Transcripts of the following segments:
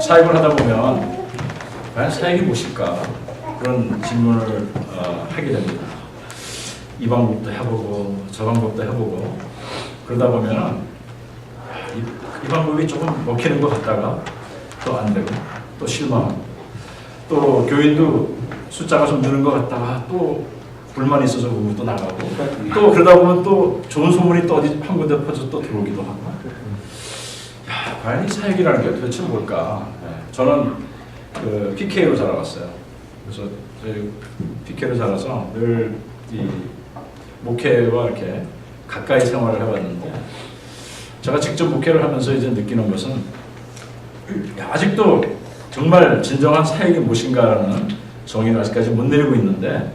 사역을 하다 보면 과연 사역이 무엇일까 그런 질문을 하게 됩니다. 이 방법도 해보고 저 방법도 해보고 그러다 보면 이 방법이 조금 먹히는 것 같다가 또 안 되고 또 실망하고 또 교인도 숫자가 좀 느는 것 같다가 또 불만이 있어서 또 나가고 또 그러다 보면 또 좋은 소문이 또 어디 한 군데 퍼져 또 들어오기도 하고 야, 과연 이 사역이라는 게 도대체 뭘까? 저는 그 PK로 자라왔어요. 그래서 PK로 자라서 늘 이 목회와 이렇게 가까이 생활을 해왔는데 제가 직접 목회를 하면서 이제 느끼는 것은 야, 아직도 정말 진정한 사역이 무엇인가라는 정의를 아직까지 못 내리고 있는데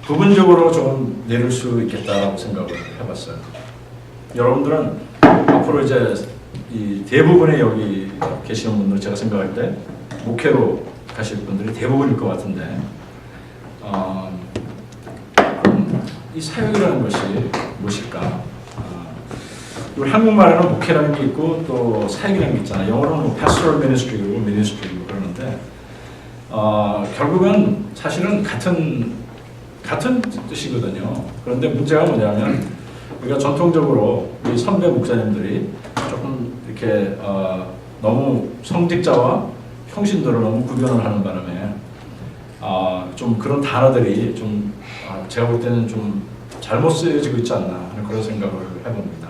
부분적으로 좀 내릴 수 있겠다라고 생각을 해봤어요. 여러분들은 앞으로 이제 이 대부분의 여기 계시는 분들 제가 생각할 때 목회로 가실 분들이 대부분일 것 같은데 이 사역이라는 것이 무엇일까? 우리 한국말에는 목회라는 게 있고 또 사역이라는 게 있잖아요. 영어로는 뭐 pastoral ministry고 ministry고 그러는데 결국은 사실은 같은 뜻이거든요. 그런데 문제가 뭐냐면 우리가 전통적으로 우리 선배 목사님들이 조금 이렇게 너무 성직자와 형신들을 너무 구별을 하는 바람에 좀 그런 단어들이 좀 제가 볼 때는 좀 잘못 쓰여지고 있지 않나 하는 그런 생각을 해봅니다.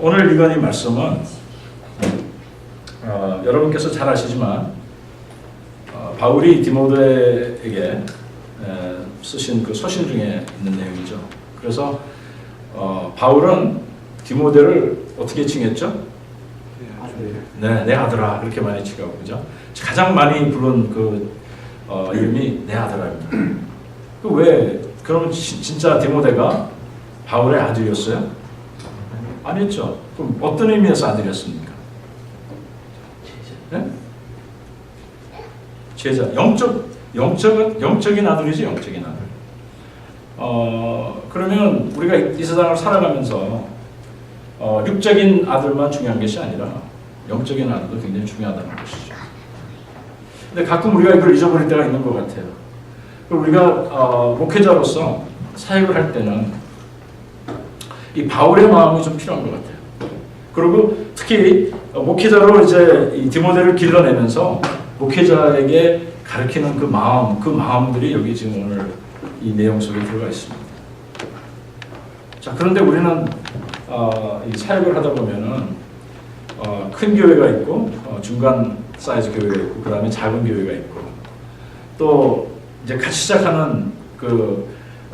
오늘 읽은 이 말씀은 여러분께서 잘 아시지만 바울이 디모데에게 쓰신 그 서신 중에 있는 내용이죠. 그래서 바울은 디모데를 어떻게 칭했죠? 네, 내 아들아 그렇게 많이 칭하고 그죠? 가장 많이 부른 그 이름이 내 아들아입니다. 그 왜 그러면 진짜 디모데가 바울의 아들이었어요? 아니었죠. 그럼 어떤 의미에서 아들이었습니까? 네? 제자. 영적인 아들이지, 영적인 아들. 그러면 우리가 이 세상을 살아가면서 육적인 아들만 중요한 것이 아니라 영적인 아들도 굉장히 중요하다는 것이죠. 근데 가끔 우리가 이걸 잊어버릴 때가 있는 것 같아요. 우리가 목회자로서 사역을 할 때는 이 바울의 마음이 좀 필요한 것 같아요. 그리고 특히 목회자로 이제 이 디모데를 길러내면서 목회자에게 가르치는 그 마음들이 여기 지금 오늘 이 내용 속에 들어가 있습니다. 자, 그런데 우리는 이 사역을 하다 보면은 큰 교회가 있고 중간 사이즈 교회가 있고 그 다음에 작은 교회가 있고 또 이제 같이 시작하는 그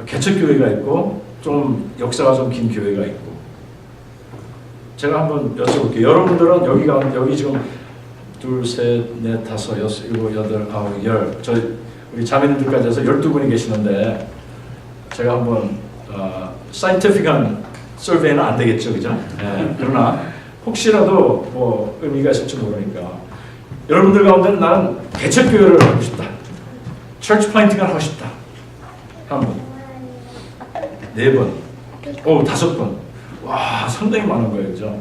개척 교회가 있고 좀 역사가 좀 긴 교회가 있고 제가 한번 여쭤볼게요. 여러분들은 여기 지금 둘, 셋, 넷, 다섯, 여섯, 일곱, 여덟, 아홉, 열 우리 자매님들까지 해서 12분이 계시는데 제가 한번 사이언티픽한 서베이는 안 되겠죠, 그죠? 네, 그러나 혹시라도 뭐 의미가 있을지 모르니까 여러분들 가운데는 나는 개척교회를 하고 싶다. 처치 플랜팅을 하고 싶다. 한 분, 4번, 5번. 와, 상당히 많은 거예요, 그죠?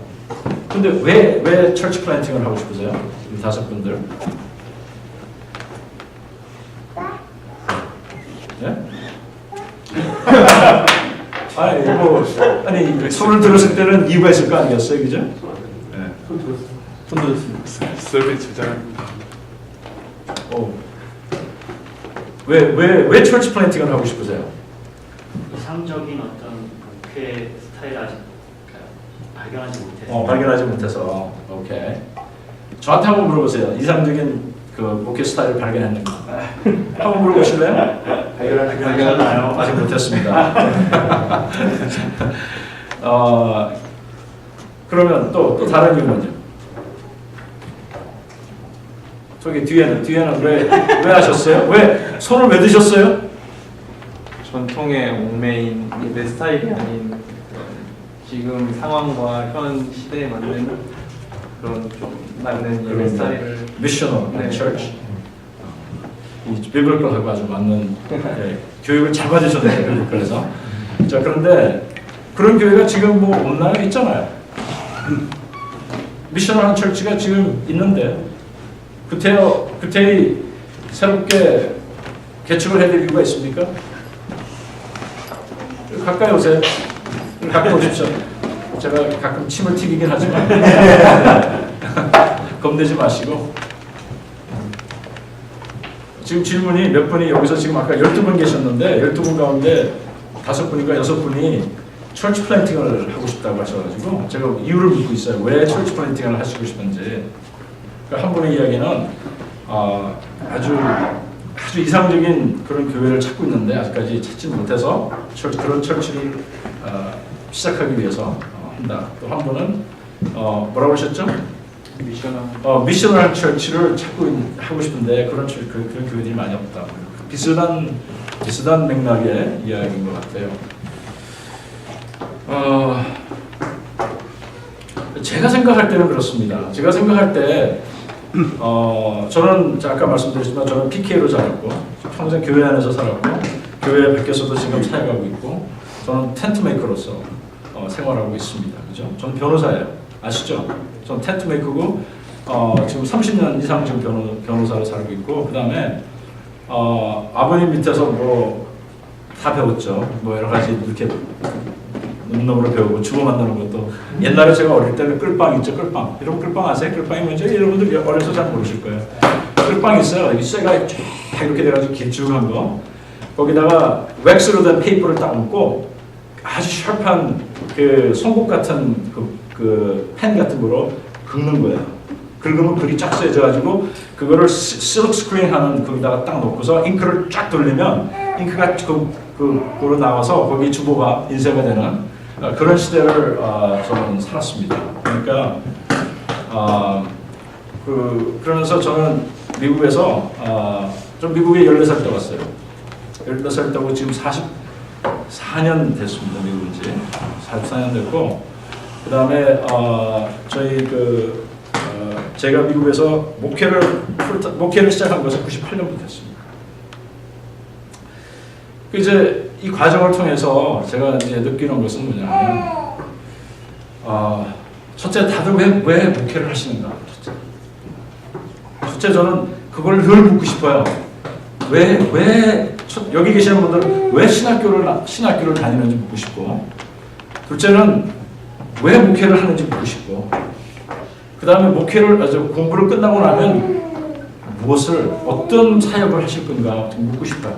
근데 왜 처치 플랜팅을 하고 싶으세요? 이 5분들. 네? 아니 손을 들었을 때는 이유가 있을 거 아니었어요, 그죠? 네. 손 들었습니다. 서비스 주장합니다. 왜 처치 플랜팅을 하고 싶으세요? 이상적인 어떤 목회 스타일 아직 발견하지 발견하지 못해서. 오케이. 저한테 한번 물어보세요. 이상적인 그 목회 스타일을 발견했는가? 한번 물어보실래요? 발견하나요? 아직 못했습니다. 그러면 또 다른 이유 먼저. 저기 뒤에는 왜 하셨어요? 왜 손을 왜 드셨어요? 전통의 옥메인 예배 스타일이 아닌 지금 상황과 현 시대에 맞는 그런 좀 맞는 예배 스타일을 미셔널 처치. 이 비블리컬하고 아주 맞는 교육을 잘 받으셨네요. 비블리컬에서. 자, 그런데 그런 교회가 지금 뭐 없나요? 있잖아요. 미션을 철치가 지금 있는데 구태의 새롭게 개척을 해드릴 이유가 있습니까? 가까이 오세요. 갖고 오십시오. 제가 가끔 침을 튀기긴 하지만 겁내지 마시고. 지금 질문이 몇 분이 여기서 지금 아까 12분 계셨는데 12분 가운데 5분인가 6분이 철치 플랜팅을 하고 싶다고 하셔가지고 제가 이유를 묻고 있어요. 왜 철치 플랜팅을 하시고 싶은지. 그러니까 한 분의 이야기는 아주 이상적인 그런 교회를 찾고 있는데 아직까지 찾지 못해서 그런 철치를 시작하기 위해서 한다. 또 한 분은 뭐라고 하셨죠? 미셔널 철치를 하고 싶은데 그런 교회들이 많이 없다. 비슷한 맥락의 이야기인 것 같아요. 제가 생각할 때는 그렇습니다. 제가 생각할 때 저는 아까 말씀드렸지만 저는 PK로 자랐고 평생 교회 안에서 살았고 교회 밖에서도 지금 사역하고 있고 저는 텐트 메이커로서 생활하고 있습니다. 그죠? 저는 변호사예요. 아시죠? 저는 텐트 메이커고 지금 30년 이상 지금 변호사로 살고 있고 그 다음에 아버님 밑에서 뭐 다 배웠죠. 뭐 여러 가지 이렇게 눈으로 배우고 주워 만드는 것도 옛날에 제가 어릴 때는 끌빵 있죠. 끌빵. 여러분 끌빵 아세요? 끌빵이 뭔지 여러분들 어려서 잘 모르실 거예요. 끌빵이 있어요. 이 쇠가 쫙 이렇게 돼가지고 길쭉한 거. 거기다가 웩스로 된 페이퍼를 딱 얹고 아주 샤프한 그 송곳 같은 그 펜 같은 거로 긁는 거예요. 긁으면 글이 쫙 써져가지고 그거를 실크 스크린 하는 거기다가 딱 놓고서 잉크를 쫙 돌리면 잉크가 그로 나와서 거기 주보가 인쇄가 되는 그런 시대를 저는 살았습니다. 그러니까 그러면서 저는 미국에서 좀 미국에 14살 때 왔어요. 14살 때고 지금 44년 됐습니다. 미국 이제 44년 됐고 그 다음에 저희 제가 미국에서 목회를 시작한 것은 98년부터 됐습니다. 이제 이 과정을 통해서 제가 이제 느끼는 것은 뭐냐면 첫째 다들 왜 목회를 하시는가? 첫째 저는 그걸 늘 묻고 싶어요. 여기 계시는 분들은 왜 신학교를 다니는지 묻고 싶고 둘째는 왜 목회를 하는지 묻고 싶고 그 다음에 공부를 끝나고 나면 어떤 사역을 하실 건가 묻고 싶어요.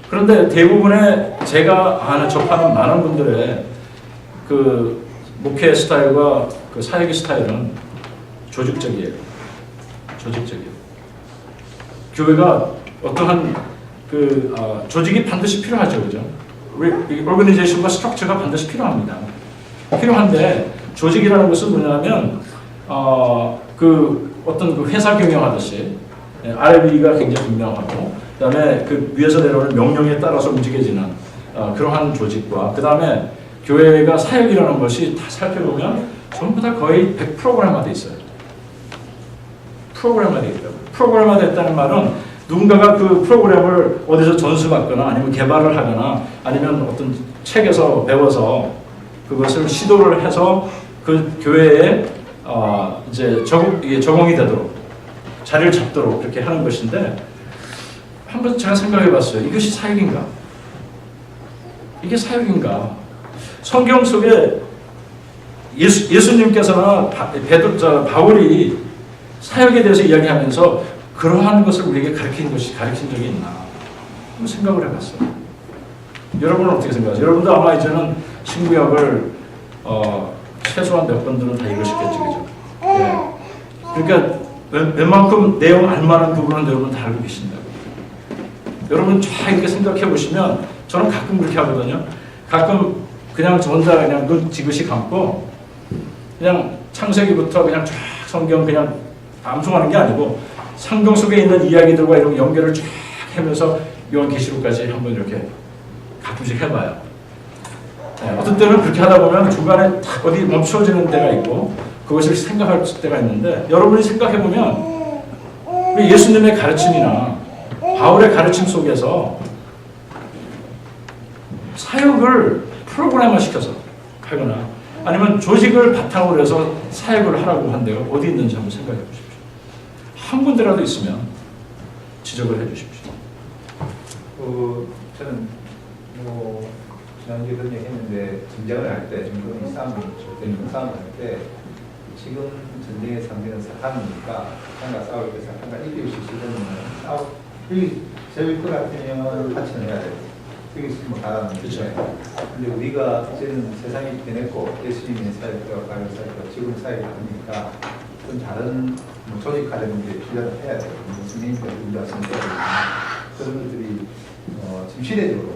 그런데 대부분의 제가 접하는 많은 분들의 그 목회 스타일과 그 사역의 스타일은 조직적이에요. 교회가 어떠한 조직이 반드시 필요하죠, 그죠? 오르가니제이션과 스트럭처가 반드시 필요합니다. 필요한데 조직이라는 것은 뭐냐면 어떤 회사 경영하듯이 RB가 굉장히 분명하고 그다음에 그 위에서 내려오는 명령에 따라서 움직여지는 그러한 조직과 그다음에 교회가 사역이라는 것이 다 살펴보면 전부 다 거의 100%가 돼 있어요. 프로그램화 되어 있다고. 프로그램화 됐다는 말은 누군가가 그 프로그램을 어디서 전수받거나 아니면 개발을 하거나 아니면 어떤 책에서 배워서 그것을 시도를 해서 그 교회에 이제 적용이 되도록 자리를 잡도록 그렇게 하는 것인데 한번 제가 생각해봤어요. 이것이 사역인가? 이게 사역인가? 성경 속에 예수님께서나 바울이 사역에 대해서 이야기하면서 그러한 것을 우리에게 가르친 적이 있나? 한번 생각을 해봤어요. 여러분은 어떻게 생각하세요? 여러분도 아마 이제는 신구약을 최소한 몇 번들은 다 읽으셨겠죠, 그죠? 네. 그러니까 웬만큼 내용 알만한 부분은 여러분 다 알고 계신다고. 여러분 쫙 이렇게 생각해 보시면 저는 가끔 그렇게 하거든요. 가끔 그냥 저 혼자 그냥 눈 지그시 감고 그냥 창세기부터 그냥 쫙 성경 그냥 암송하는 게 아니고 성경 속에 있는 이야기들과 이런 연결을 쫙 하면서 요한계시록까지 한번 이렇게 가끔씩 해봐요. 네, 어떤 때는 그렇게 하다 보면 중간에 탁 어디 멈춰지는 때가 있고 그것을 생각할 때가 있는데 여러분이 생각해보면 우리 예수님의 가르침이나 바울의 가르침 속에서 사역을 프로그램화 시켜서 하거나 아니면 조직을 바탕으로 해서 사역을 하라고 한 데가 어디 있는지 한번 생각해 보십시오. 한 군데라도 있으면 지적을 해 주십시오. 저는 지난주에 그런 얘기 했는데 전쟁을 할 때, 전쟁의 싸움을 할 때 지금 전쟁의 상대는 사탄이니까 사탄과 싸울 때 사탄과 이길 수 있으면 세울 것 같으면 같이 해야 돼요. 여기 있으면 가라는 거죠. 근데 우리가 이제는 세상이 변했고 예수님의 사역과 바울 사역과 지금 사역이 아니니까 좀 다른 조직화되는 게 필요하다 해야 돼요. 선생님들 우리가 선생님 그런 것들이 지금 시대적으로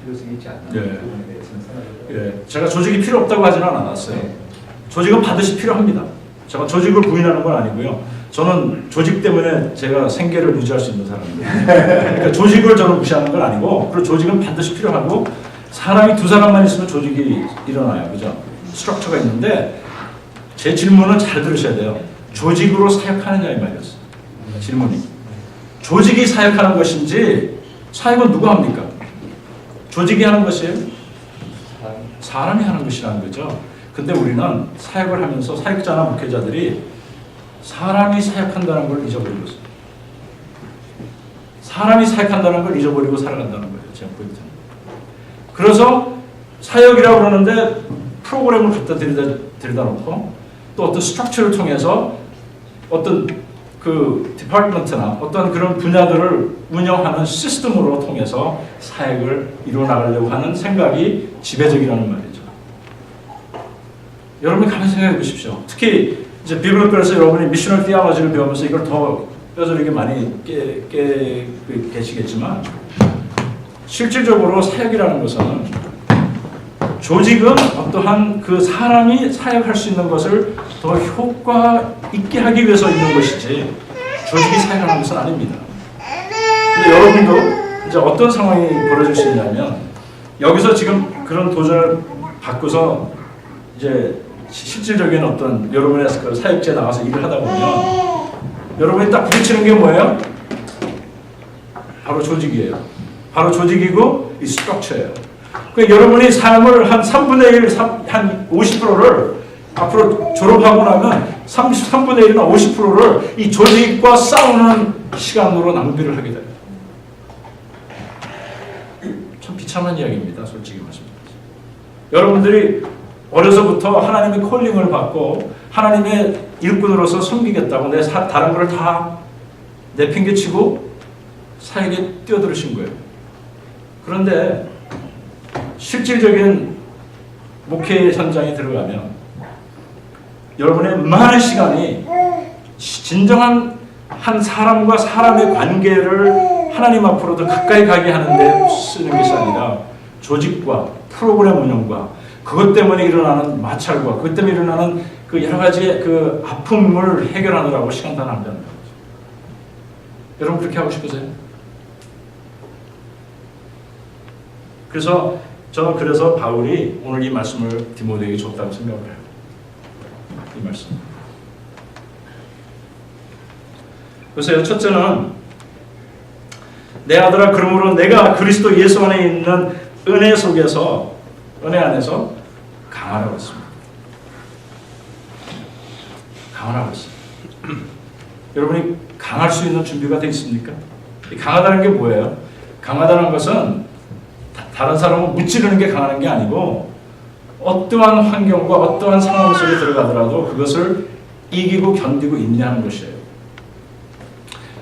필요성이 있지 않나 예. 부분에 대해서는 생각해요. 예, 제가 조직이 필요 없다고 하지는 않았어요. 네. 조직은 반드시 필요합니다. 제가 조직을 부인하는 건 아니고요. 저는 조직 때문에 제가 생계를 유지할 수 있는 사람입니다. 그러니까 조직을 저는 무시하는 건 아니고, 그리고 조직은 반드시 필요하고, 사람이 두 사람만 있으면 조직이 일어나요. 그죠? 스트럭처가 있는데, 제 질문은 잘 들으셔야 돼요. 조직으로 사역하느냐 이 말이었어요. 질문이. 조직이 사역하는 것인지, 사역은 누가 합니까? 조직이 하는 것이에요? 사람이 하는 것이라는 거죠. 근데 우리는 사역을 하면서 사역자나 목회자들이 사람이 사역한다는 걸 잊어버리고 있어요. 사람이 사역한다는 걸 잊어버리고 살아간다는 거예요. 제 포인트는. 그래서 사역이라고 그러는데 프로그램을 갖다 들여다 놓고 또 어떤 스트럭처를 통해서 어떤 그 디파트먼트나 어떤 그런 분야들을 운영하는 시스템으로 통해서 사역을 이루어나가려고 하는 생각이 지배적이라는 말이죠. 여러분이 가만히 생각해 보십시오. 특히 이제 비블리컬에서 여러분이 미셔널 티올로지를 배우면서 이걸 더 뼈저리게 많이 계시겠지만 실질적으로 사역이라는 것은 조직은 어떠한 그 사람이 사역할 수 있는 것을 더 효과 있게 하기 위해서 있는 것이지 조직이 사역하는 것은 아닙니다. 근데 여러분도 이제 어떤 상황이 벌어질 수 있냐면 여기서 지금 그런 도전을 받고서 이제 실질적인 어떤 여러분의 그 사역지에 나가서 일을 하다 보면 여러분이 딱 부딪히는 게 뭐예요? 바로 조직이에요. 바로 조직이고 이 스트럭처예요. 그러니까 여러분이 삶을 한 3분의 1, 한 50%를 앞으로 졸업하고 나면 3분의 1이나 50%를 이 조직과 싸우는 시간으로 낭비를 하게 돼요. 참 비참한 이야기입니다. 솔직히 말씀드리죠. 여러분들이 어려서부터 하나님의 콜링을 받고 하나님의 일꾼으로서 섬기겠다고 다른 거를 다 내팽개치고 사역에 뛰어들으신 거예요. 그런데 실질적인 목회 현장에 들어가면 여러분의 많은 시간이 진정한 한 사람과 사람의 관계를 하나님 앞으로 더 가까이 가게 하는 데 쓰는 것이 아니라 조직과 프로그램 운영과 그것 때문에 일어나는 마찰과 그것 때문에 일어나는 그 여러 가지의 그 아픔을 해결하느라고 시간 다 낭비하는 거죠. 여러분 그렇게 하고 싶으세요? 저는 바울이 오늘 이 말씀을 디모데에게 줬다고 생각을 해요. 이 말씀. 보세요. 첫째는 내 아들아 그러므로 내가 그리스도 예수 안에 있는 은혜 안에서 강하라고 했습니다. 강하라고 했습니다. 여러분이 강할 수 있는 준비가 되어 있습니까? 강하다는 게 뭐예요? 강하다는 것은 다른 사람을 무찌르는 게 강하는 게 아니고 어떠한 환경과 어떠한 상황 속에 들어가더라도 그것을 이기고 견디고 인내하는 것이에요.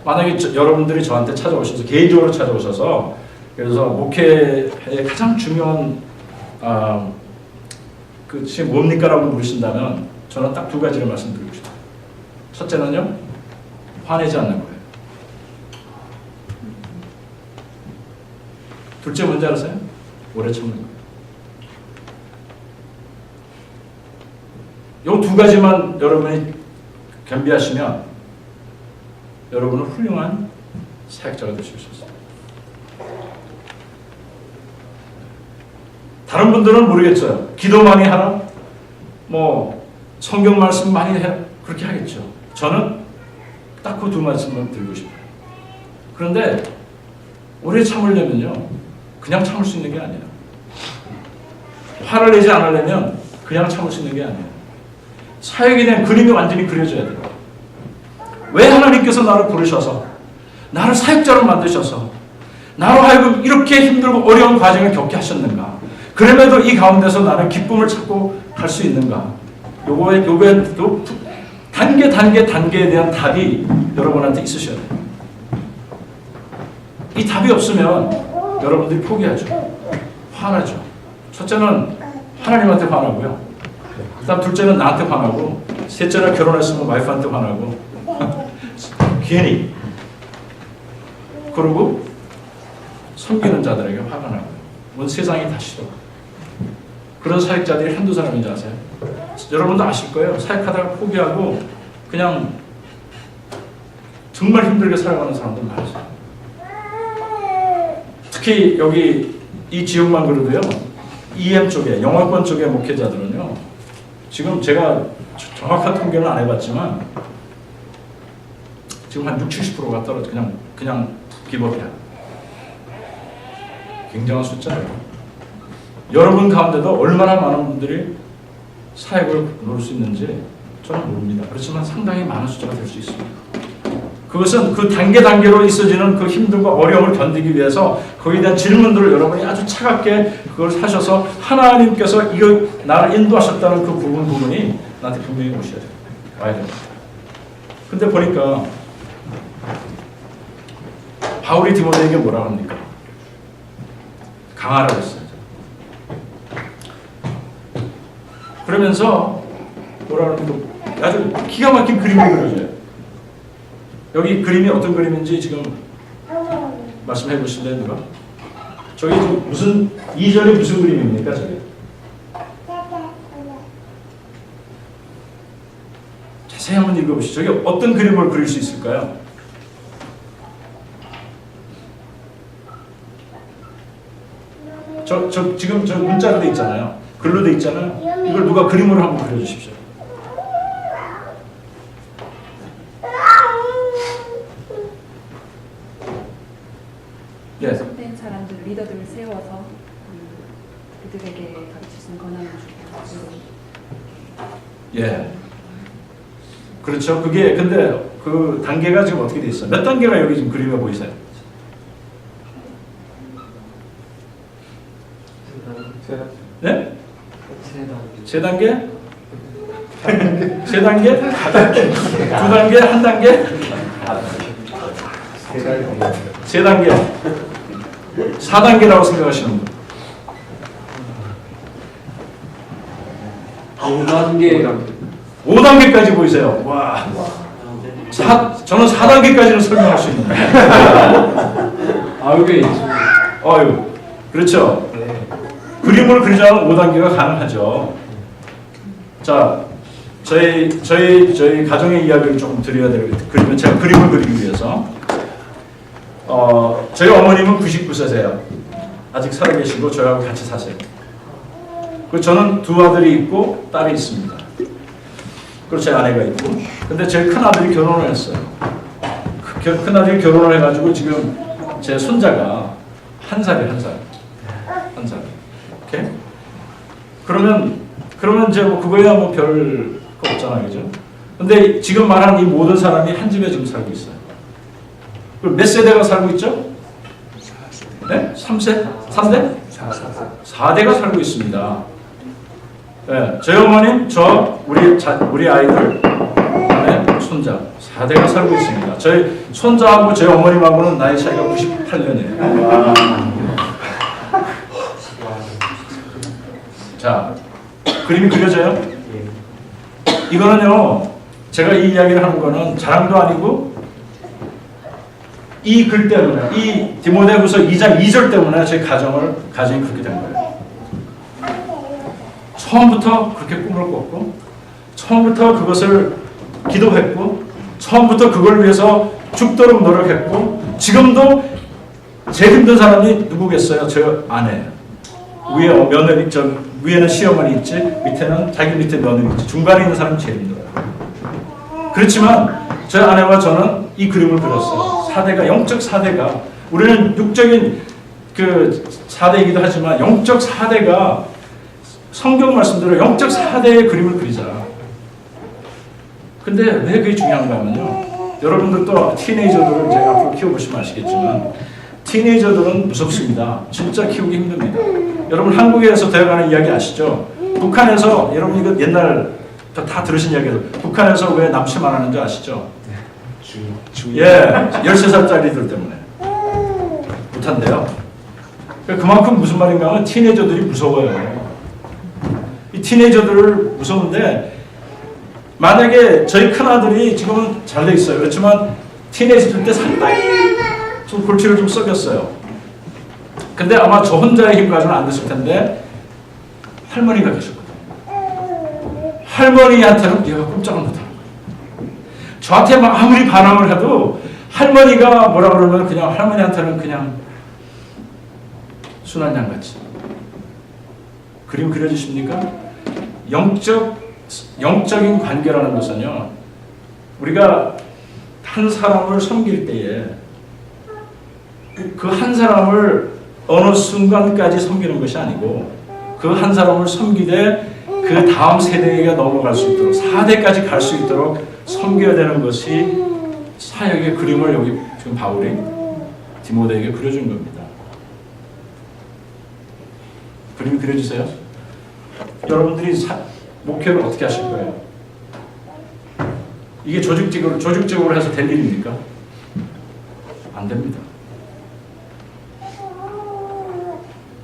만약에 여러분들이 저한테 찾아오셔서 개인적으로 찾아오셔서 그래서 목회의 가장 중요한 그것이 뭡니까라고 물으신다면 저는 딱 두 가지를 말씀드리고 싶어요. 첫째는요, 화내지 않는 거예요. 둘째 뭔지 아세요? 오래 참는 거예요. 이 두 가지만 여러분이 겸비하시면 여러분은 훌륭한 사역자가 되실 수 있어요. 다른 분들은 모르겠어요. 기도 많이 하라? 성경 말씀 많이 해라? 그렇게 하겠죠. 저는 딱 그 두 말씀만 드리고 싶어요. 그런데 오래 참으려면요, 그냥 참을 수 있는 게 아니에요. 화를 내지 않으려면 그냥 참을 수 있는 게 아니에요. 사역에 대한 그림이 완전히 그려져야 돼요. 왜 하나님께서 나를 부르셔서 나를 사역자로 만드셔서 나로 하여금 이렇게 힘들고 어려운 과정을 겪게 하셨는가? 그럼에도 이 가운데서 나는 기쁨을 찾고 갈 수 있는가? 요거에 단계에 대한 답이 여러분한테 있으셔야 돼요. 이 답이 없으면 여러분들이 포기하죠. 화나죠. 첫째는 하나님한테 화나고요. 그다음 둘째는 나한테 화나고, 셋째는 결혼했으면 와이프한테 화나고, 괜히. 그리고 섬기는 자들에게 화가 나고요. 온 세상이 다 싫어. 그런 사역자들이 한두 사람인지 아세요? 여러분도 아실 거예요. 사역하다가 포기하고 그냥 정말 힘들게 살아가는 사람들 많으세요. 특히 여기 이 지역만 그래도요, EM 쪽에, 영어권 쪽의 목회자들은요, 지금 제가 정확한 통계는 안 해봤지만 지금 한 60-70%가 떨어져 그냥 기법이야. 굉장한 숫자예요. 여러분 가운데도 얼마나 많은 분들이 사역을 놓을 수 있는지 저는 모릅니다. 그렇지만 상당히 많은 숫자가 될 수 있습니다. 그것은 그 단계로 있어지는 그 힘듦과 어려움을 견디기 위해서 거기에 대한 질문들을 여러분이 아주 차갑게 그걸 하셔서 하나님께서 이거 나를 인도하셨다는 그 부분이 나한테 분명히 오셔야 돼요. 와야 됩니다. 근데 보니까 바울이 디모데에게 뭐라고 합니까? 강하라고 했어요. 그러면서 뭐라고 합니까? 아주 기가 막힌 그림이 그려져요. 여기 그림이 어떤 그림인지 지금 말씀해 보실래요, 누가? 저기 무슨 2절이 무슨 그림입니까, 저기? 자세히 한번 읽어보시죠. 저기 어떤 그림을 그릴 수 있을까요? 지금 저 문자로 돼 있잖아요. 글로 돼 있잖아요. 이걸 누가 그림으로 한번 그려주십시오. 예. 선된 사람들, 리더들을 세워서 그들에게 가르치신 권한을 주고. 예. 그렇죠. 그게 근데 그 단계가 지금 어떻게 돼 있어요? 몇 단계가 여기 지금 그림에 보이세요? 네? 세 단계? 세 단계? 두 단계? 한 단계? 세 단계. 4단계라고 생각하시는 분. 5단계까지 보이세요. 와. 저는 4단계까지는 설명할 수 있는데. 아유, 그렇죠. 그림을 그리자면 5단계가 가능하죠. 자, 저희 가정의 이야기를 조금 드려야 되거든요. 제가 그림을 그리기 위해서. 저희 어머님은 99세세요. 아직 살아계시고 저하고 같이 사세요. 그리고 저는 두 아들이 있고 딸이 있습니다. 그리고 제 아내가 있고. 근데 제일 큰 아들이 결혼을 했어요. 큰 아들이 결혼을 해가지고 지금 제 손자가 한 살이에요. 한 살. 오케이? 그러면 이제 뭐 그거야 뭐 별 거 없잖아요, 그죠? 근데 지금 말한 이 모든 사람이 한 집에 지금 살고 있어요. 그럼 몇 세대가 살고 있죠? 네? 3세? 3대? 4대가 살고 있습니다. 네, 저희 어머님, 우리 아이들, 그다음에 손자 4대가 살고 있습니다. 저희 손자하고 저희 어머님하고는 나이 차이가 98년이에요. 자, 그림이 그려져요? 이거는요, 제가 이 이야기를 하는 거는 자랑도 아니고 이 글 때문에, 이 디모데후서 2장 2절 때문에 저희 가정이 그렇게 된 거예요. 처음부터 그렇게 꿈을 꿨고, 처음부터 그것을 기도했고, 처음부터 그걸 위해서 죽도록 노력했고, 지금도 제일 힘든 사람이 누구겠어요? 저 아내예요. 위에는 시어머니 있지, 밑에는 자기 밑에 며느리 있지, 중간에 있는 사람이 제일 힘들어요. 그렇지만 저희 아내와 저는 이 그림을 그렸어요. 4대가, 영적 4대가, 우리는 육적인 그 4대이기도 하지만 영적 4대가 성경 말씀대로 영적 4대의 그림을 그리자. 근데 왜 그게 중요한가 하면요. 여러분들도 티네이저들을 제가 앞으로 키워보시면 아시겠지만 티네이저들은 무섭습니다. 진짜 키우기 힘듭니다. 여러분 한국에서 되어가는 이야기 아시죠? 북한에서 여러분 이거 옛날 다 들으신 이야기예요. 북한에서 왜 납치 많았는지 아시죠? 예, 13살짜리들 때문에 못한대요. 그만큼 무슨 말인가 하면 티네이저들이 무서워요. 이 티네이저들을 무서운데 만약에 저희 큰아들이 지금은 잘 돼 있어요. 그렇지만 티네이저 때 상당히 좀 골치를 좀 썩였어요. 근데 아마 저 혼자의 힘 가지고는 안 됐을 텐데 할머니가 계셨거든요. 할머니한테는 얘가 꼼짝을 못하는 거예요. 저한테 막 아무리 반항을 해도 할머니가 뭐라 그러면 그냥 할머니한테는 그냥 순한 양같이. 그림 그려지십니까? 영적인 관계라는 것은요, 우리가 한 사람을 섬길 때에 그 한 사람을 어느 순간까지 섬기는 것이 아니고 그 한 사람을 섬기되 그 다음 세대가 넘어갈 수 있도록 4대까지 갈 수 있도록 섬겨야 되는 것이 사역의 그림을 여기 지금 바울이 디모데에게 그려준 겁니다. 그림 그려주세요. 여러분들이 목회를 어떻게 하실 거예요? 이게 조직적으로 해서 될 일입니까? 안 됩니다.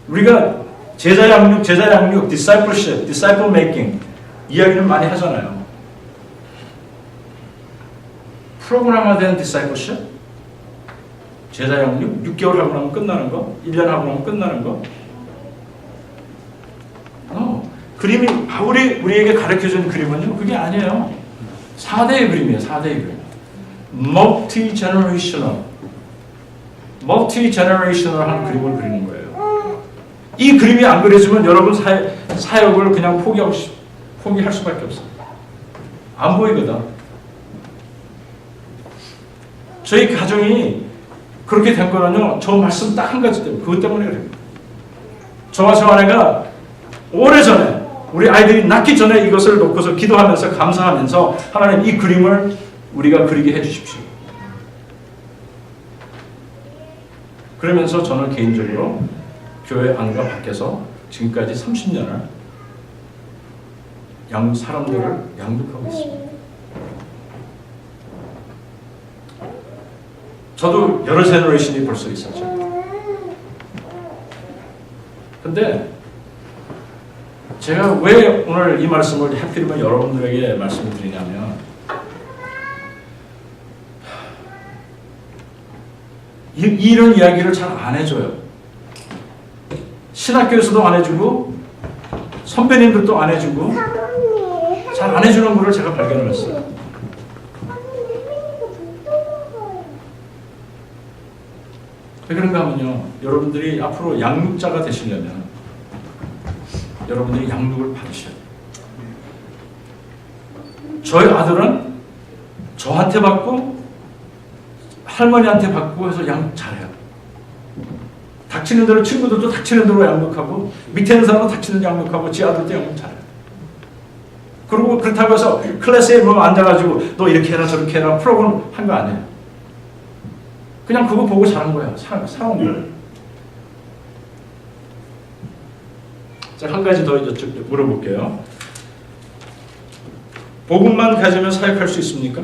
우리가 제자 양육, discipleship, disciple making 이야기를 많이 하잖아요. 프로그램화된 discipleship, 제자 양육, 6개월 하고 나면 끝나는 거, 1년 하고 나면 끝나는 거. 그림이 바울이 우리에게 가르쳐준 그림은요, 그게 아니에요. 4대의 그림이에요. 4대의 그림. multi-generational한 그림을 그리는 거예요. 이 그림이 안 그려지면 여러분 사역을 그냥 포기할 수밖에 없어요. 안 보이거든. 저희 가정이 그렇게 된 거는요, 저 말씀 딱 한 가지 때문에, 그것 때문에 그래요. 저와 저 아내가 오래전에 우리 아이들이 낳기 전에 이것을 놓고서 기도하면서 감사하면서 하나님 이 그림을 우리가 그리게 해주십시오. 그러면서 저는 개인적으로 교회 안과 밖에서 지금까지 30년을 사람들을 양육하고 있습니다. 저도 여러 제너레이션이 벌써 있었죠. 근데 제가 왜 오늘 이 말씀을 하필이면 여러분들에게 말씀을 드리냐면 이런 이야기를 잘 안 해줘요. 신학교에서도 안 해주고 선배님들도 안 해주고 잘 안 해주는 거를 제가 발견을 했어요. 왜 그런가 하면요, 여러분들이 앞으로 양육자가 되시려면 여러분들이 양육을 받으셔야 돼요. 저희 아들은 저한테 받고 할머니한테 받고 해서 양육 잘해요. 닥치는 대로 친구들도 닥치는 대로 양육하고 밑에 있는 사람은 닥치는 양육하고 지 아들도 양육 잘해요. 그리고 그렇다고 해서 클래스에 뭐 앉아가지고 너 이렇게 해라 저렇게 해라 프로그램 한 거 아니에요. 그냥 그거 보고 자란 거예요. 살아온 거예요. 자, 한 가지 더 물어볼게요. 복음만 가지면 사역할 수 있습니까?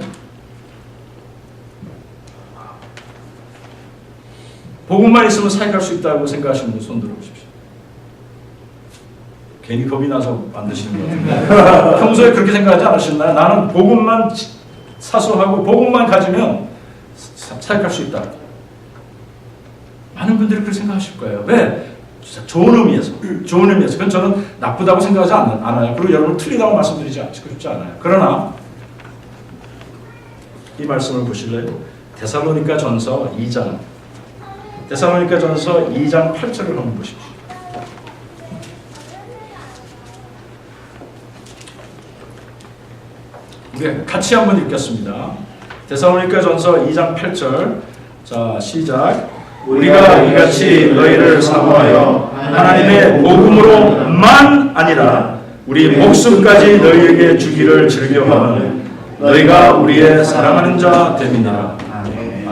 복음만 있으면 사역할 수 있다고 생각하시는 분 손 들어보십시오. 괜히 겁이 나서 만드시는 것 같은데 평소에 그렇게 생각하지 않으셨나요? 나는 복음만 사수하고 복음만 가지면 사역할 수 있다. 많은 분들이 그렇게 생각하실 거예요. 왜? 좋은 의미에서. 그건 저는 나쁘다고 생각하지 않아요. 그리고 여러분 틀리다고 말씀드리지 싶지 않아요. 그러나 이 말씀을 보실래요? 데살로니가 전서 2장 8절을 한번 보십시오. 우리 같이 한번 읽겠습니다. 데살로니가 전서 2장 8절. 자, 시작. 우리가 이같이 너희를 사모하여 하나님의 복음으로만 아니라 우리 목숨까지 너희에게 주기를 즐겨하는 너희가 우리의 사랑하는 자 됨이니라. 아멘.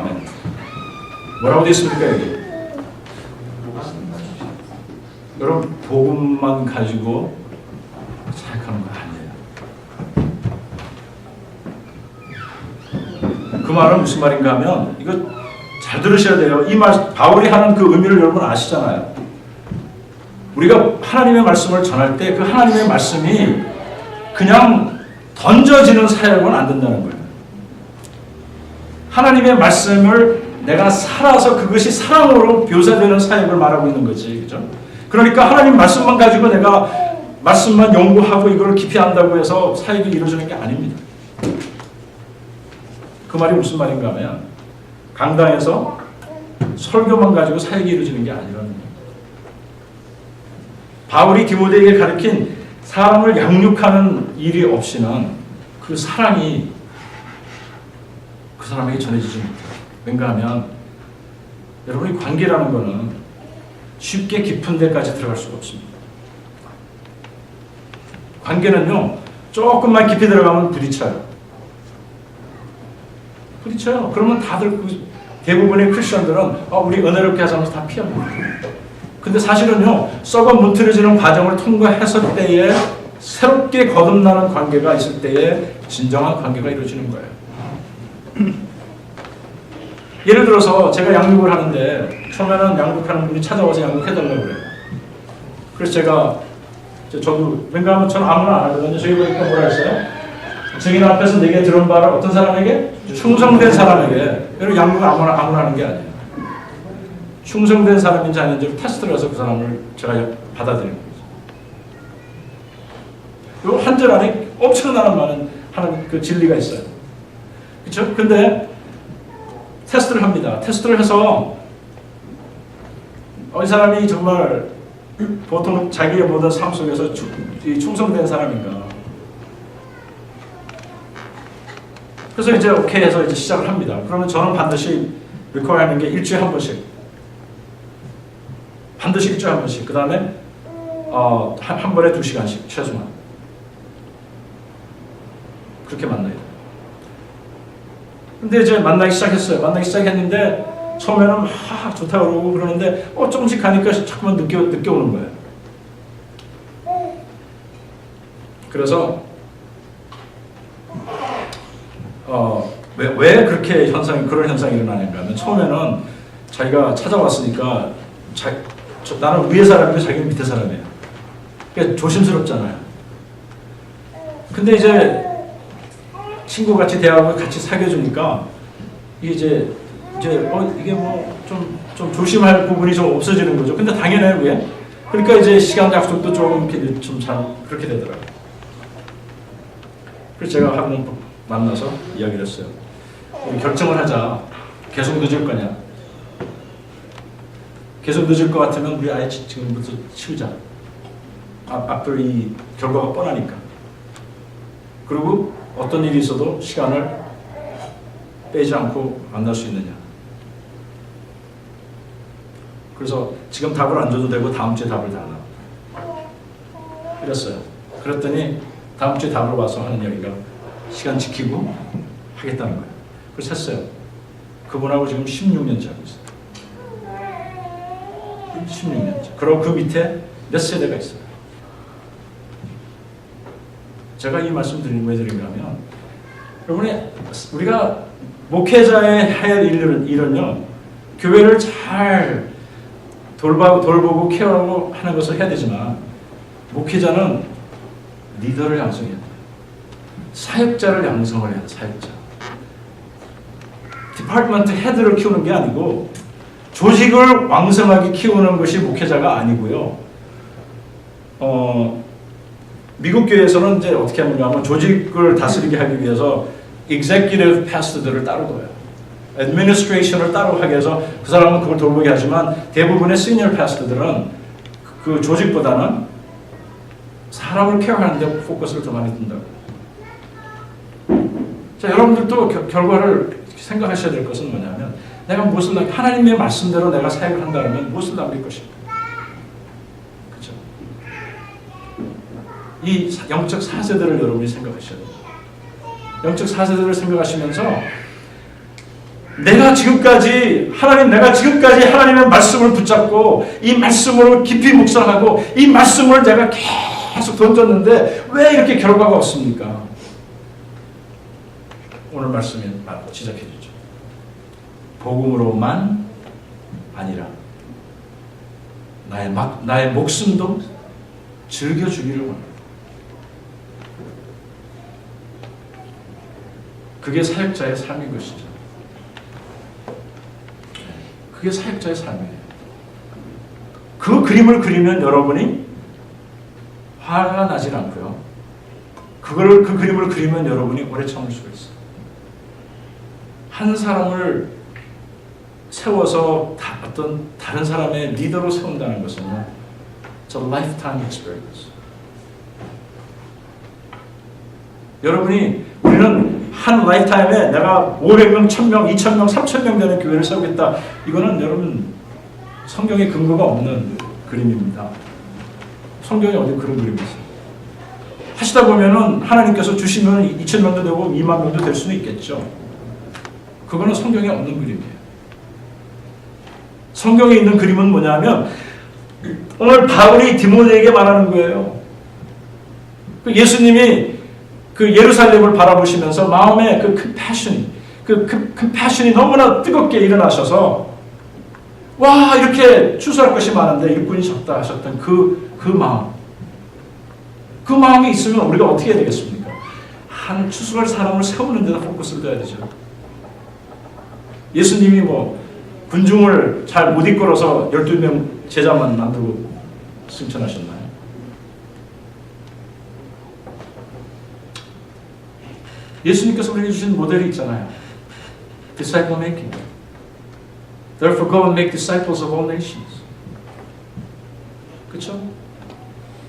뭐라고 되어 있습니까 여기? 여러분 복음만 가지고 생각하는 거 아니에요. 그 말은 무슨 말인가 하면 이거 잘 들으셔야 돼요. 이 말 바울이 하는 그 의미를 여러분 아시잖아요. 우리가 하나님의 말씀을 전할 때 그 하나님의 말씀이 그냥 던져지는 사역은 안 된다는 거예요. 하나님의 말씀을 내가 살아서 그것이 사랑으로 묘사되는 사역을 말하고 있는 거지. 그죠? 그러니까 하나님 말씀만 가지고 내가 말씀만 연구하고 이걸 깊이 안다고 해서 사역이 이루어지는 게 아닙니다. 그 말이 무슨 말인가 하면 강당에서 설교만 가지고 사역이 이루어지는 게 아니라는 거예요. 바울이 디모데에게 가르친 사람을 양육하는 일이 없이는 그 사랑이 그 사람에게 전해지지 못해요. 왠가 하면 여러분이 관계라는 거는 쉽게 깊은 데까지 들어갈 수가 없습니다. 관계는요 조금만 깊이 들어가면 부딪혀요. 그러면 다들 대부분의 크리스천들은 우리 은혜롭게 하자면서 다 피합니다. 근데 사실은요 썩어 문드러지는 과정을 통과했을 때에 새롭게 거듭나는 관계가 있을 때에 진정한 관계가 이루어지는 거예요. 예를 들어서 제가 양육을 하는데 처음에는 양육하는 분이 찾아와서 양육해달라고 그래요. 그래서 저도 왠가 하면 저는 아무나 안 하거든요. 저희 보니까 뭐라 했어요? 증인 앞에서 내게 들은 바를 어떤 사람에게? 충성된 사람에게. 여러분 양육을 아무나 하는 게 아니에요. 충성된 사람인지 아닌지를 테스트를 해서 그 사람을 제가 받아들이는 거죠. 이 한 절 안에 엄청나게 많은 하나님 그 진리가 있어요. 그렇죠? 근데 테스트를 합니다. 테스트를 해서 이 사람이 정말 보통 자기의 모든 삶 속에서 충성된 사람인가. 그래서 이제 오케이 해서 이제 시작을 합니다. 그러면 저는 반드시 리퀘어하는 게 일주일에 한 번씩. 반드시 일주일에 한 번씩. 그 다음에 한 번에 2시간씩 최소한. 그렇게 만나야 돼요. 근데 이제 만나기 시작했어요. 만나기 시작했는데 처음에는 막 좋다고 그러고 그러는데 조금씩 가니까 자꾸만 늦게 오는 거예요. 그래서 왜 그렇게 그런 현상이 일어나는가 하면 처음에는 자기가 찾아왔으니까 나는 위에 사람이고 자기는 밑에 사람이에요. 그러니까 조심스럽잖아요. 근데 이제 친구같이 대하고 같이 사귀어주니까 이게 뭐 좀 조심할 부분이 좀 없어지는 거죠. 근데 당연해요, 왜? 그러니까 이제 시간 약속도 좀 잘 그렇게 되더라고요. 그래서 제가 한 번 만나서 이야기를 했어요. 우리 결정을 하자. 계속 늦을 거냐? 계속 늦을 것 같으면 우리 아예 지금부터 치우자. 앞으로 이 결과가 뻔하니까. 그리고 어떤 일이 있어도 시간을 빼지 않고 만날 수 있느냐. 그래서 지금 답을 안 줘도 되고 다음 주에 답을 달라. 그랬어요. 그랬더니 다음 주에 답을 와서 하는 이야기가 시간 지키고 하겠다는 거예요. 그래서 했어요. 그분하고 지금 16년째 하고 있어요. 16년째. 그리고 그 밑에 몇 세대가 있어요. 제가 이 말씀 왜 드린가 하면 여러분이 우리가 목회자의 할 일은요 교회를 잘 돌보고 케어하고 하는 것을 해야 되지만 목회자는 리더를 양성해야 돼요. 사역자를 양성을 해야 돼요. 사역자. 디파트먼트 헤드를 키우는 게 아니고 조직을 왕성하게 키우는 것이 목회자가 아니고요. 미국 교회에서는 이제 어떻게 하는가 하면 조직을 다스리게 하기 위해서 executive pastor들을 따로 둬요. administration을 따로 하게 해서 그 사람은 그걸 돌보게 하지만 대부분의 senior pastor들은 그 조직보다는 사람을 케어하는 데 포커스를 더 많이 둔다고. 자, 여러분들도 결과를 생각하셔야 될 것은 뭐냐면 내가 무엇을 하나님의 말씀대로 내가 사역을 한다면 무엇을 남길 것인가? 이 영적 4세대를 여러분이 생각하셔야 돼요. 영적 4세대를 생각하시면서 내가 지금까지 하나님의 말씀을 붙잡고 이 말씀으로 깊이 묵상하고 이 말씀을 내가 계속 던졌는데 왜 이렇게 결과가 없습니까? 오늘 말씀이 지적해 주죠. 복음으로만 아니라 나의 목숨도 즐겨주기를 원합니다. 그게 사역자의 삶인 것이죠. 그게 사역자의 삶이에요. 그 그림을 그리면 여러분이 화가 나질 않고요. 그 그림을 그리면 여러분이 오래 참을 수가 있어요. 한 사람을 세워서 어떤 다른 사람의 리더로 세운다는 것은 It's a lifetime experience. 우리는 한 라이프타임에 내가 500명, 1000명, 2000명, 3000명 되는 교회를 세우겠다. 이거는 여러분 성경에 근거가 없는 그림입니다. 성경에 어디 그런 그림이 있어요? 하시다 보면은 하나님께서 주시면 2000명도 되고 2만 명도 될 수는 있겠죠. 그거는 성경에 없는 그림이에요. 성경에 있는 그림은 뭐냐면 오늘 바울이 디모데에게 말하는 거예요. 예수님이 그 예루살렘을 바라보시면서 마음에 그 패션이 마음이 너무나 뜨겁게 일어나셔서 와 이렇게 추수할 것이 많은데 일꾼이 적다 하셨던 그 마음이 있으면 우리가 어떻게 해야 되겠습니까? 한 추수할 사람을 세우는 데다 포커스를 둬야 되죠. 예수님이 군중을 잘 못 이끌어서 12명 제자만 만들고 승천하셨나요? 예수님께서 우리에게 주신 모델이 있잖아요. Disciple making. Therefore go and make disciples of all nations. 그렇죠?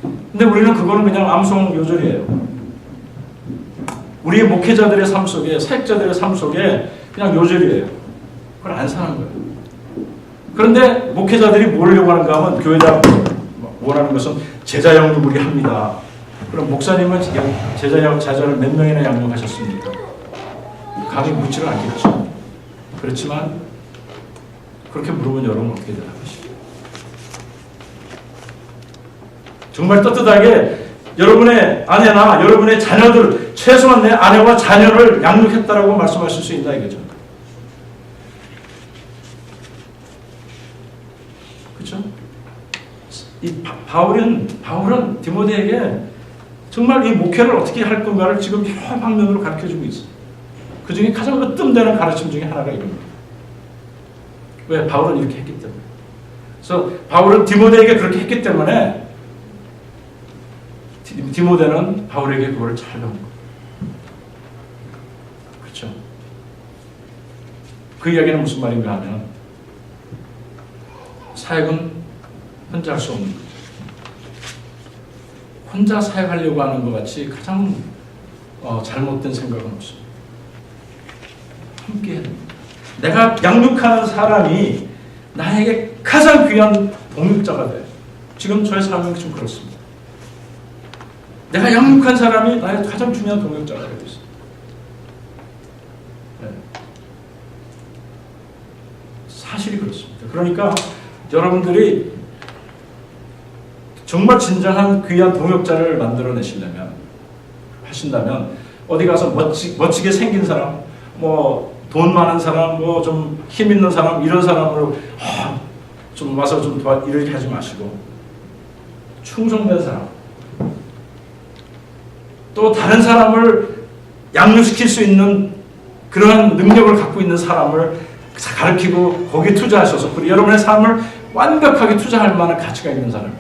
근데 우리는 그거는 그냥 암송 요절이에요. 우리의 목회자들의 삶 속에, 사역자들의 삶 속에 그냥 요절이에요. 그걸 안 사는 거예요. 그런데 목회자들이 뭘 요구하는가 하면 교회가 원하는 것은 제자 양육을 합니다. 그럼 목사님은 제자를 몇 명이나 양육하셨습니까? 감히 묻지를 않겠죠. 그렇지만 그렇게 물으면 여러분 어떻게 대답하시죠? 정말 떳떳하게 여러분의 아내나 여러분의 자녀들, 최소한 내 아내와 자녀를 양육했다라고 말씀하실 수 있나 이거죠. 그렇죠? 이 바울은 디모데에게 정말 이 목회를 어떻게 할 건가를 지금 여러 방면으로 가르쳐주고 있어요. 그 중에 가장 으뜸되는 가르침 중에 하나가 이겁니다. 왜? 바울은 이렇게 했기 때문에. 그래서 바울은 디모데에게 그렇게 했기 때문에 디모데는 바울에게 그걸 잘 배운 거예요. 그렇죠? 그 이야기는 무슨 말인가 하면 사역은 혼자 할 수 없는 거죠. 혼자 사역하려고 하는 것 같이 가장 잘못된 생각은 없습니다. 함께 해야 됩니다. 내가 양육하는 사람이 나에게 가장 귀한 동역자가 돼요. 지금 저의 삶은 좀 그렇습니다. 내가 양육한 사람이 나의 가장 중요한 동역자가 되고 있어요. 네. 사실이 그렇습니다. 그러니까 여러분들이 정말 진정한 귀한 동역자를 만들어내시려면 하신다면 어디 가서 멋지게 생긴 사람, 돈 많은 사람, 좀 힘 있는 사람 이런 사람으로 좀 와서 좀 이렇게 하지 마시고 충성된 사람, 또 다른 사람을 양육시킬 수 있는 그러한 능력을 갖고 있는 사람을 가르치고 거기에 투자하셔서 그리고 여러분의 삶을 완벽하게 투자할 만한 가치가 있는 사람.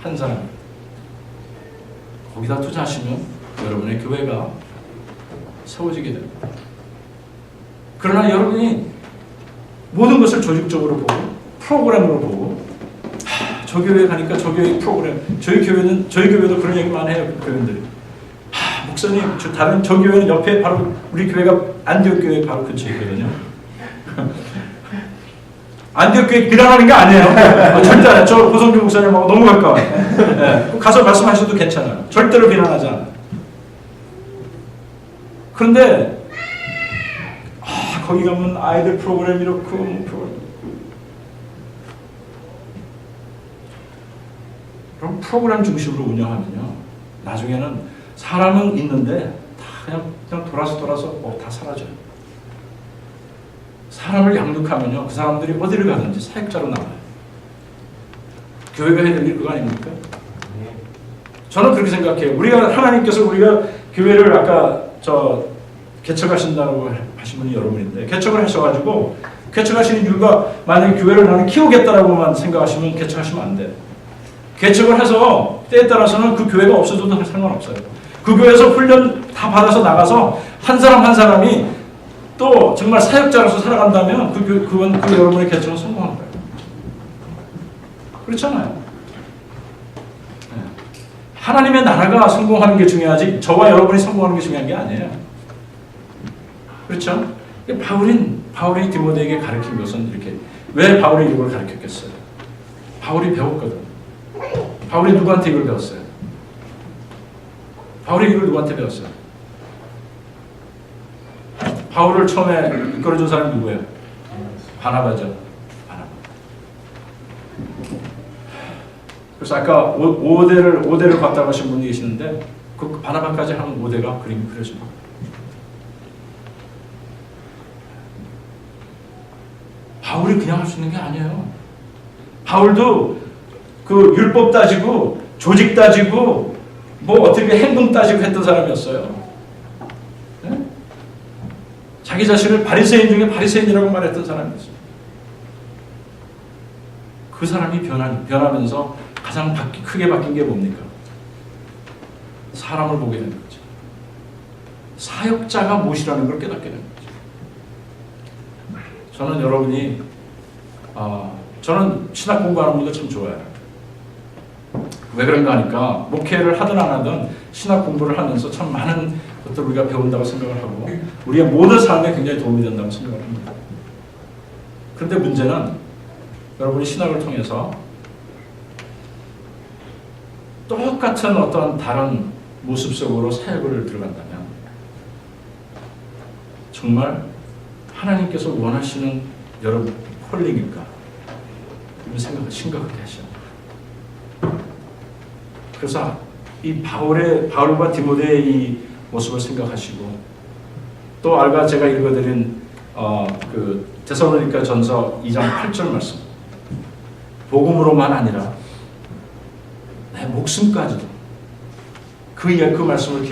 한 사람 거기다 투자하시면 여러분의 교회가 세워지게 됩니다. 그러나 여러분이 모든 것을 조직적으로 보고 프로그램으로 보고 저 교회 가니까 저 교회 프로그램 저희 교회도 그런 얘기만 해요. 교회들이 목사님 저 교회는 옆에 바로 우리 교회가 안디옥 교회 바로 근처에 있거든요. 안디옥 교회 비난하는 게 아니에요. 절대 안 해요. 저 호성규 목사님하고 너무 가까워요. 네, 가서 말씀하셔도 괜찮아요. 절대로 비난하지 않아요. 그런데 거기 가면 아이들 프로그램 이렇고 프로그램. 그럼 프로그램 중심으로 운영하면요, 나중에는 사람은 있는데 다 그냥 돌아서 다 사라져요. 사람을 양육하면요, 그 사람들이 어디를 가든지 사역자로 나와요. 교회가 해야 될 일 그거 아닙니까? 저는 그렇게 생각해요. 하나님께서 우리가 교회를 아까 개척하신다고 하신 분이 여러분인데, 개척을 하셔가지고, 개척하시는 이유가 만약에 교회를 나는 키우겠다라고만 생각하시면 개척하시면 안 돼요. 개척을 해서 때에 따라서는 그 교회가 없어져도 상관없어요. 그 교회에서 훈련 다 받아서 나가서 한 사람 한 사람이 또 정말 사역자로서 살아간다면 그건 여러분의 개척은 성공한 거예요. 그렇잖아요. 네. 하나님의 나라가 성공하는 게 중요하지 저와 여러분이 성공하는 게 중요한 게 아니에요. 그렇죠? 바울이 디모데에게 가르친 것은 이렇게. 왜 바울이 이걸 가르쳤겠어요? 바울이 배웠거든. 바울이 누구한테 이걸 배웠어요? 바울이 이걸 누구한테 배웠어요? 바울을 처음에 이끌어준 사람이 누구예요? 바나바죠. 바나바. 그래서 아까 5대를 봤다고 하신 분이 계시는데 그 바나바까지 하면 5대가 그림이 그려집니다. 바울이 그냥 할 수 있는 게 아니에요. 바울도 그 율법 따지고 조직 따지고 뭐 어떻게 행동 따지고 했던 사람이었어요. 네? 자기 자신을 바리새인 중에 바리새인이라고 말했던 사람이었어요. 그 사람이 변하면서 가장 크게 바뀐 게 뭡니까? 사람을 보게 된 거죠. 사역자가 무엇이라는 걸 깨닫게 된 거죠. 저는 여러분이 저는 신학 공부하는 것도 참 좋아해요. 왜 그런가 하니까 목회를 하든 안 하든 신학 공부를 하면서 참 많은 것들을 우리가 배운다고 생각을 하고 우리의 모든 삶에 굉장히 도움이 된다고 생각을 합니다. 그런데 문제는 여러분이 신학을 통해서 똑같은 어떤 다른 모습 속으로 사역을 들어간다면 정말 하나님께서 원하시는 여러분 홀링일까? 이런 생각을 심각하게 하시죠. 그래서 이 바울과 디모데의 이 모습을 생각하시고 또 아까 제가 읽어드린 그 데살로니가 전서 2장 8절 말씀 복음으로만 아니라 내 목숨까지도 그 말씀을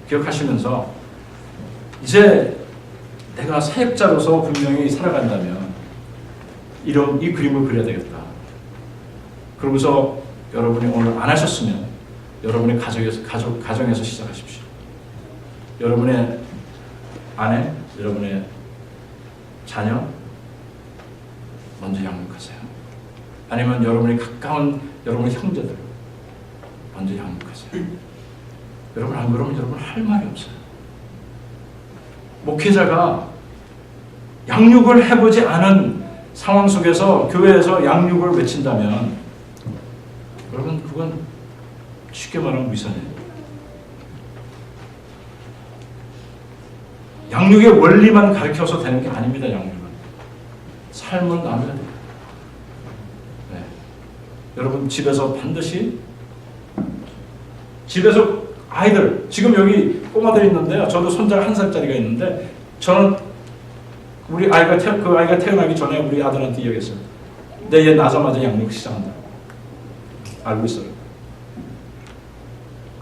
기억하시면서 이제 내가 사역자로서 분명히 살아간다면 이 그림을 그려야 되겠다. 그러면서 여러분이 오늘 안 하셨으면 여러분의 가정에서 시작하십시오. 여러분의 아내, 여러분의 자녀 먼저 양육하세요. 아니면 여러분이 가까운 여러분의 형제들 먼저 양육하세요. 여러분 안 그러면 여러분 할 말이 없어요. 목회자가 양육을 해보지 않은 상황 속에서 교회에서 양육을 외친다면 여러분 그건 쉽게 말하면 위선이에요. 양육의 원리만 가르쳐서 되는 게 아닙니다. 양육은 삶을 나눠야 돼요. 네. 여러분 집에서 반드시 집에서 아이들 지금 여기 꼬마들이 있는데요. 저도 손자 1살짜리가 있는데 저는 우리 아이가 태어나기 전에 우리 아들한테 이야기했어요. 내 얘 나자마자 양육 시작한다. 알고 있어요.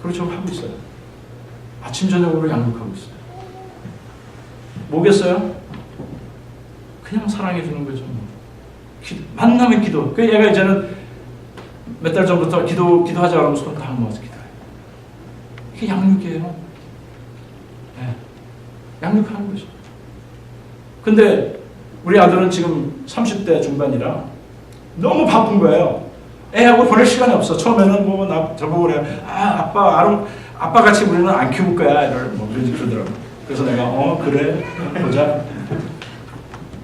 그렇죠. 하고 있어요. 아침 저녁으로 양육하고 있어요. 뭐겠어요? 그냥 사랑해 주는 거죠. 만나면 기도. 그 얘가 이제는 몇 달 전부터 기도하자 그러면 손 다 모아서 기도해요. 이게 양육이에요. 네. 양육하는 거죠. 근데 우리 아들은 지금 30대 중반이라 너무 바쁜 거예요. 애하고 보낼 시간이 없어. 처음에는 뭐 저보고 그래. 아빠 같이 우리는 안 키울 거야. 이럴 뭐 그러더라고. 그래서 내가 그래 보자.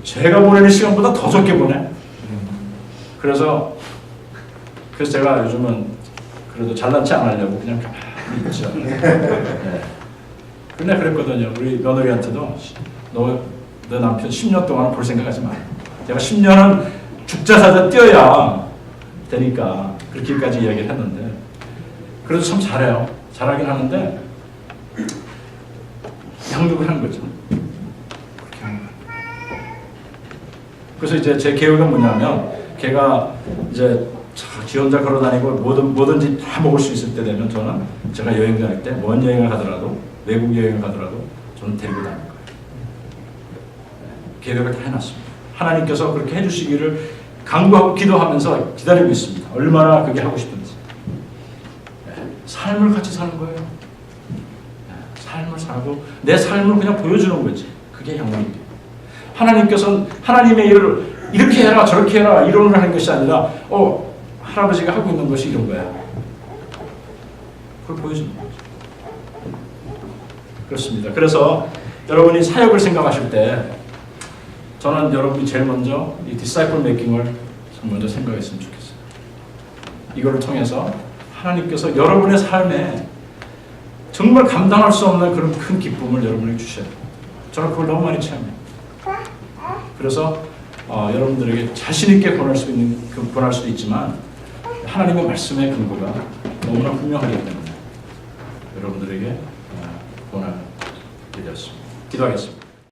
제가 보내는 시간보다 더 적게 보내. 그래서 제가 요즘은 그래도 잘난 체 안 하려고 그냥 가만히 있죠. 네. 근데 그랬거든요. 우리 며느리한테도 너 남편 10년 동안 볼 생각하지 마. 제가 10년은 죽자사자 뛰어야 되니까 그렇게까지 이야기를 했는데 그래도 참 잘해요. 잘하긴 하는데 양육을 하는 거죠. 그렇게 하는 거예요. 그래서 이제 제 계획은 뭐냐면 걔가 이제 지 혼자 걸어다니고 뭐든지 다 먹을 수 있을 때 되면 저는 제가 여행 다닐 때 먼 여행을 가더라도 외국 여행을 가더라도 저는 데리고 다닐 거예요. 계획을 다 해놨습니다. 하나님께서 그렇게 해주시기를 간구하고 기도하면서 기다리고 있습니다. 얼마나 그게 하고 싶은지. 삶을 같이 사는 거예요. 삶을 살고 내 삶을 그냥 보여주는 거지. 그게 양육이에요. 하나님께서는 하나님의 일을 이렇게 해라 저렇게 해라 이론을 하는 것이 아니라 할아버지가 하고 있는 것이 이런 거야. 그걸 보여주는 거죠. 그렇습니다. 그래서 여러분이 사역을 생각하실 때 저는 여러분이 제일 먼저 이 디사이플 메이킹을 먼저 생각했으면 좋겠어요. 이거를 통해서 하나님께서 여러분의 삶에 정말 감당할 수 없는 그런 큰 기쁨을 여러분에게 주셔야 돼요. 저는 그걸 너무 많이 체험해요. 그래서 여러분들에게 자신 있게 권할 수도 있지만 하나님의 말씀의 근거가 너무나 분명하기 때문에 여러분들에게 권하게 되었습니다. 기도하겠습니다.